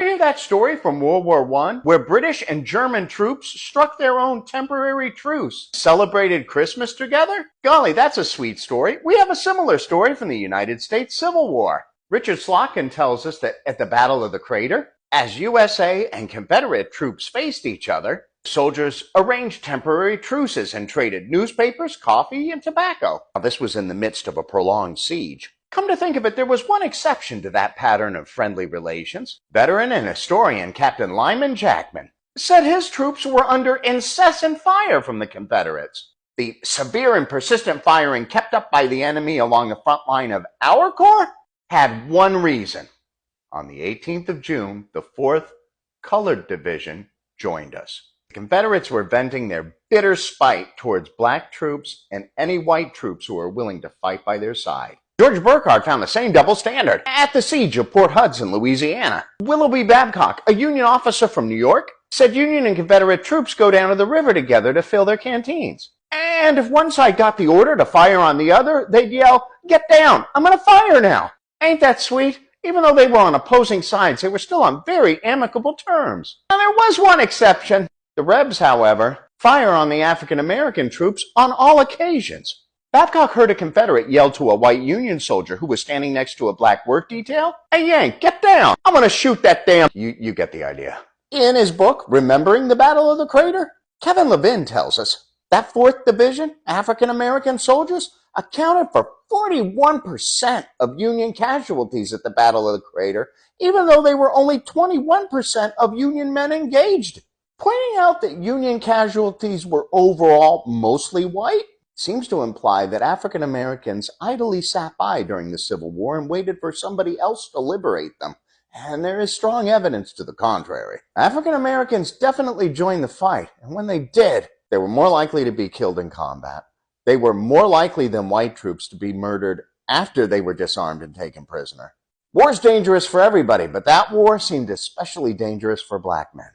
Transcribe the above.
hear that story from World War I where British and German troops struck their own temporary truce, celebrated Christmas together? Golly, that's a sweet story. We have a similar story from the United States Civil War. Richard Slotkin tells us that at the Battle of the Crater, as USA and Confederate troops faced each other, soldiers arranged temporary truces and traded newspapers, coffee, and tobacco. Now, this was in the midst of a prolonged siege. Come to think of it, there was one exception to that pattern of friendly relations. Veteran and historian Captain Lyman Jackman said his troops were under incessant fire from the Confederates. The severe and persistent firing kept up by the enemy along the front line of our corps had one reason. On the 18th of June, the 4th Colored Division joined us. The Confederates were venting their bitter spite towards black troops and any white troops who were willing to fight by their side. George Burkhardt found the same double standard at the siege of Port Hudson, Louisiana. Willoughby Babcock, a Union officer from New York, said Union and Confederate troops go down to the river together to fill their canteens. And if one side got the order to fire on the other, they'd yell, "Get down, I'm gonna fire now." Ain't that sweet? Even though they were on opposing sides, they were still on very amicable terms. Now, there was one exception. The Rebs, however, fire on the African-American troops on all occasions. Babcock heard a Confederate yell to a white Union soldier who was standing next to a black work detail, "Hey, Yank, get down. I'm going to shoot that damn..." You get the idea. In his book, Remembering the Battle of the Crater, Kevin Levin tells us that 4th Division African-American soldiers accounted for 41% of Union casualties at the Battle of the Crater, even though they were only 21% of Union men engaged. Pointing out that Union casualties were overall mostly white seems to imply that African Americans idly sat by during the Civil War and waited for somebody else to liberate them, and there is strong evidence to the contrary. African Americans definitely joined the fight, and when they did, they were more likely to be killed in combat. They were more likely than white troops to be murdered after they were disarmed and taken prisoner. War's dangerous for everybody, but that war seemed especially dangerous for black men.